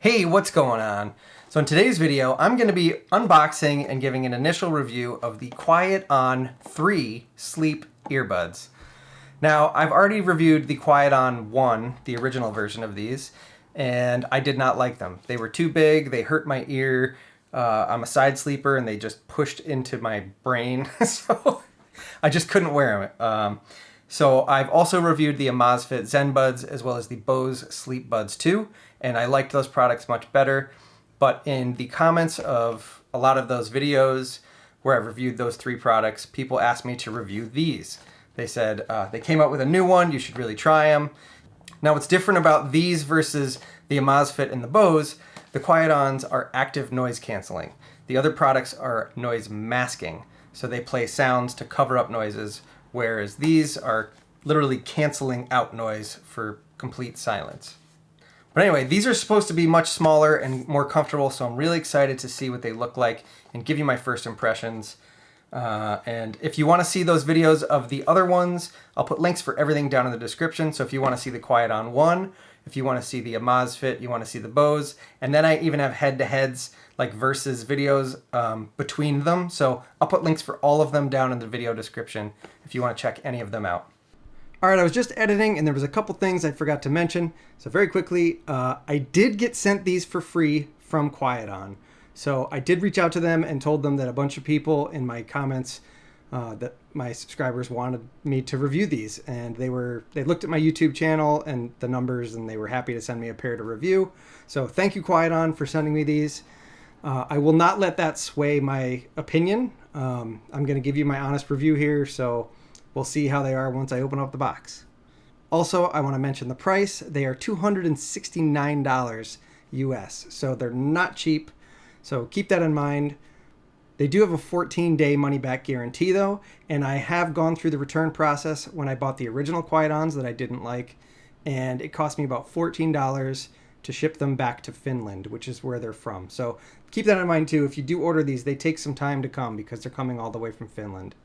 Hey, what's going on? So in today's video, I'm going to be unboxing and giving an initial review of the QuietOn 3 Sleep Earbuds. Now, I've already reviewed the QuietOn 1, the original version of these, and I did not like them. They were too big, they hurt my ear, I'm a side sleeper, and they just pushed into my brain, so I just couldn't wear them. So I've also reviewed the Amazfit ZenBuds as well as the Bose Sleep Buds 2, and I liked those products much better. But in the comments of a lot of those videos where I've reviewed those three products, people asked me to review these. They said they came out with a new one, you should really try them. Now what's different about these versus the Amazfit and the Bose, the QuietOns are active noise canceling. The other products are noise masking, so they play sounds to cover up noises, whereas these are literally canceling out noise for complete silence. But anyway, these are supposed to be much smaller and more comfortable, so I'm really excited to see what they look like and give you my first impressions. And if you want to see those videos of the other ones, I'll put links for everything down in the description. So if you want to see the QuietOn 1, if you want to see the Amazfit, you want to see the Bose, and then I even have head-to-heads, like versus videos between them. So I'll put links for all of them down in the video description if you want to check any of them out. All right, I was just editing and there was a couple things I forgot to mention. So very quickly, I did get sent these for free from QuietOn. So I did reach out to them and told them that a bunch of people in my comments that my subscribers wanted me to review these, and they looked at my YouTube channel and the numbers, and they were happy to send me a pair to review. So thank you, QuietOn, for sending me these. I will not let that sway my opinion. I'm going to give you my honest review here, so we'll see how they are once I open up the box. Also, I want to mention the price. They are $269 US, so they're not cheap. So keep that in mind. They do have a 14-day money-back guarantee, though, and I have gone through the return process when I bought the original QuietOns that I didn't like, and it cost me about $14 to ship them back to Finland, which is where they're from. So keep that in mind, too. If you do order these, they take some time to come because they're coming all the way from Finland.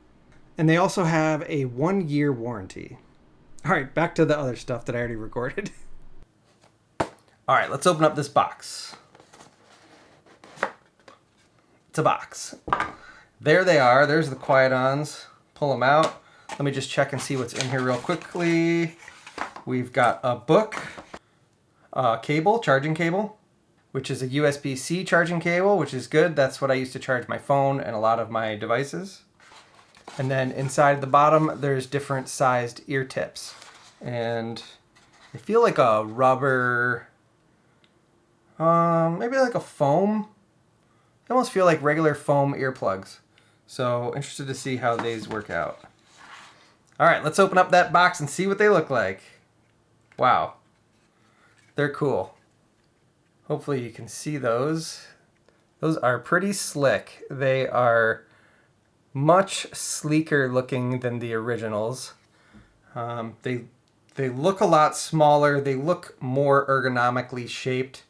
And they also have a 1-year warranty. All right, back to the other stuff that I already recorded. All right, let's open up this box. It's a box. There they are. There's the QuietOns. Pull them out. Let me just check and see what's in here real quickly. We've got a book, a cable, charging cable, which is a USB-C charging cable, which is good. That's what I use to charge my phone and a lot of my devices. And then inside the bottom, there's different sized ear tips. And they feel like a rubber, maybe like a foam. They almost feel like regular foam earplugs. So interested to see how these work out. All right, let's open up that box and see what they look like. Wow, they're cool. Hopefully you can see those. Those are pretty slick. They are much sleeker looking than the originals. They look a lot smaller. They look more ergonomically shaped.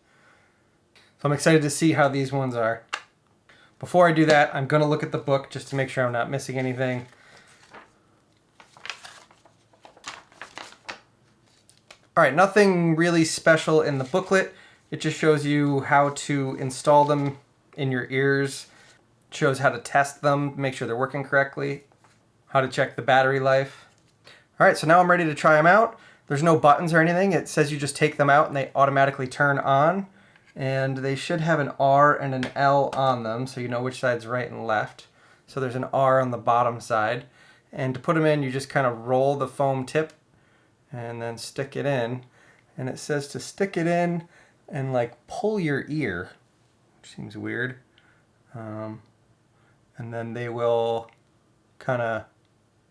So I'm excited to see how these ones are. Before I do that, I'm going to look at the book just to make sure I'm not missing anything. All right, nothing really special in the booklet. It just shows you how to install them in your ears. It shows how to test them, make sure they're working correctly, how to check the battery life. All right, so now I'm ready to try them out. There's no buttons or anything. It says you just take them out and they automatically turn on. And they should have an R and an L on them, so you know which side's right and left. So there's an R on the bottom side. And to put them in, you just kind of roll the foam tip and then stick it in. And it says to stick it in and like pull your ear, which seems weird. And then they will kind of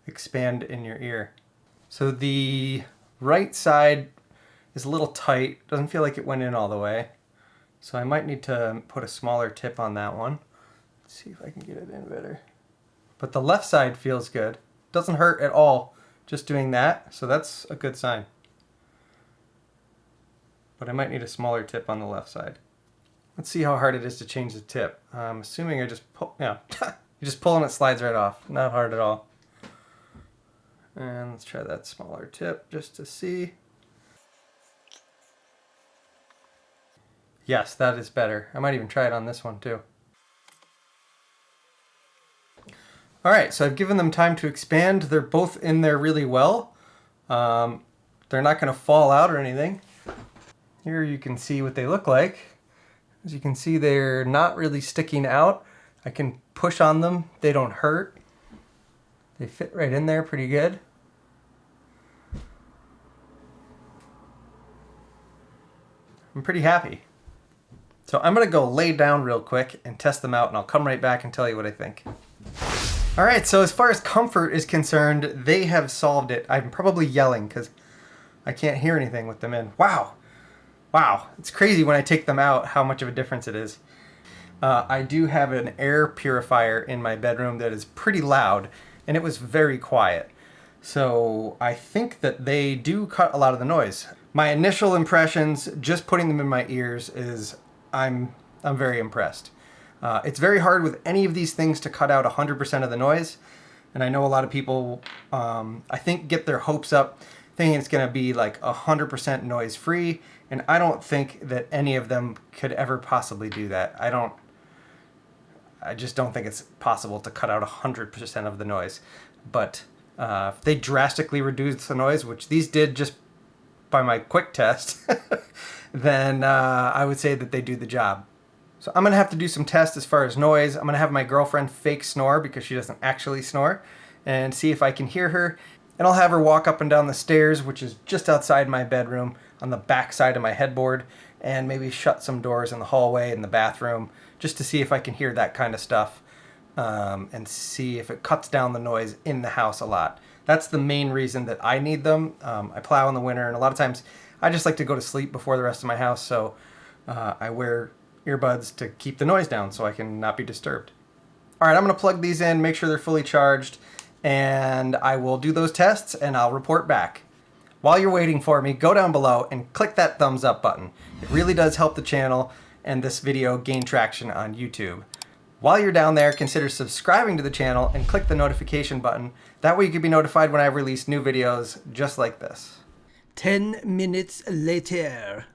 expand in your ear. So the right side is a little tight. Doesn't feel like it went in all the way. So I might need to put a smaller tip on that one. Let's see if I can get it in better. But the left side feels good. Doesn't hurt at all just doing that, so that's a good sign. But I might need a smaller tip on the left side. Let's see how hard it is to change the tip. I'm assuming I just pull, yeah, you just pull and it slides right off. Not hard at all. And let's try that smaller tip just to see. Yes, that is better. I might even try it on this one too. All right, so I've given them time to expand. They're both in there really well. They're not going to fall out or anything. Here you can see what they look like. As you can see, they're not really sticking out. I can push on them. They don't hurt. They fit right in there pretty good. I'm pretty happy. So I'm going to go lay down real quick and test them out, and I'll come right back and tell you what I think. All right, so as far as comfort is concerned, they have solved it. I'm probably yelling because I can't hear anything with them in. Wow. Wow. It's crazy when I take them out how much of a difference it is. I do have an air purifier in my bedroom that is pretty loud, and it was very quiet. So I think that they do cut a lot of the noise. My initial impressions, just putting them in my ears, is I'm very impressed. It's very hard with any of these things to cut out 100% of the noise. And I know a lot of people, I think, get their hopes up thinking it's going to be like 100% noise free. And I don't think that any of them could ever possibly do that. I just don't think it's possible to cut out 100% of the noise. But if they drastically reduce the noise, which these did just by my quick test, then I would say that they do the job. So I'm going to have to do some tests as far as noise. I'm going to have my girlfriend fake snore because she doesn't actually snore and see if I can hear her. And I'll have her walk up and down the stairs, which is just outside my bedroom on the back side of my headboard, and maybe shut some doors in the hallway and the bathroom just to see if I can hear that kind of stuff and see if it cuts down the noise in the house a lot. That's the main reason that I need them. I plow in the winter, and a lot of times I just like to go to sleep before the rest of my house, so I wear earbuds to keep the noise down so I can not be disturbed. All right, I'm going to plug these in, make sure they're fully charged, and I will do those tests and I'll report back. While you're waiting for me, go down below and click that thumbs up button. It really does help the channel and this video gain traction on YouTube. While you're down there, consider subscribing to the channel and click the notification button. That way you can be notified when I release new videos just like this. 10 minutes later.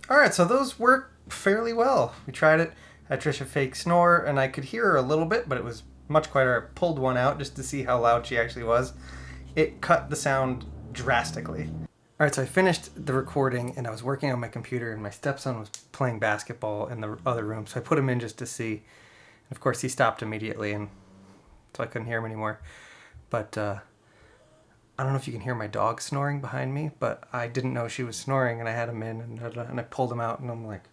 All right, so those work fairly well. We tried it. I had Trisha fake snore, and I could hear her a little bit, but it was much quieter. I pulled one out just to see how loud she actually was. It cut the sound drastically. All right, so I finished the recording, and I was working on my computer, and my stepson was playing basketball in the other room, so I put him in just to see. And of course, he stopped immediately, and so I couldn't hear him anymore. But I don't know if you can hear my dog snoring behind me, but I didn't know she was snoring, and I had him in, and I pulled him out, and I'm like,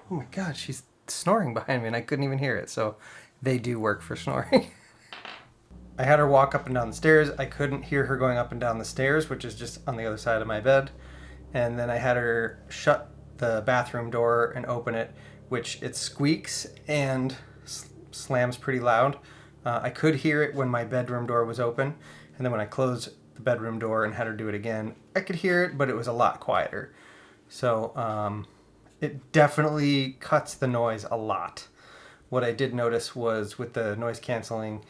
oh my God, she's snoring behind me, and I couldn't even hear it. So they do work for snoring. I had her walk up and down the stairs. I couldn't hear her going up and down the stairs, which is just on the other side of my bed. And then I had her shut the bathroom door and open it, which it squeaks and slams pretty loud. I could hear it when my bedroom door was open. And then when I closed the bedroom door and had her do it again, I could hear it, but it was a lot quieter. So it definitely cuts the noise a lot. What I did notice was with the noise canceling,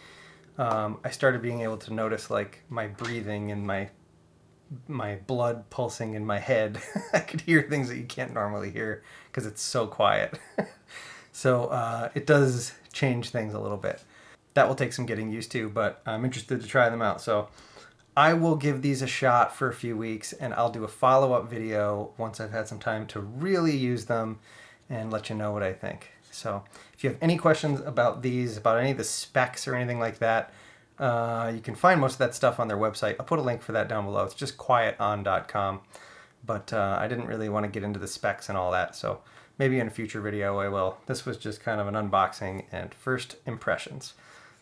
I started being able to notice like my breathing and my blood pulsing in my head. I could hear things that you can't normally hear because it's so quiet. So it does change things a little bit. That will take some getting used to, but I'm interested to try them out. So I will give these a shot for a few weeks, and I'll do a follow-up video once I've had some time to really use them and let you know what I think. So if you have any questions about these, about any of the specs or anything like that, you can find most of that stuff on their website. I'll put a link for that down below. It's just QuietOn.com. But I didn't really want to get into the specs and all that, so maybe in a future video I will. This was just kind of an unboxing and first impressions.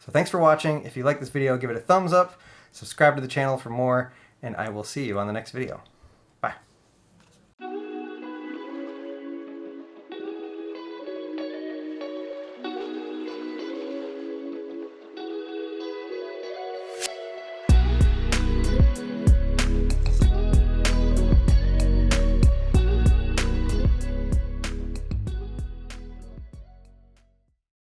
So thanks for watching. If you like this video, give it a thumbs up, subscribe to the channel for more, and I will see you on the next video.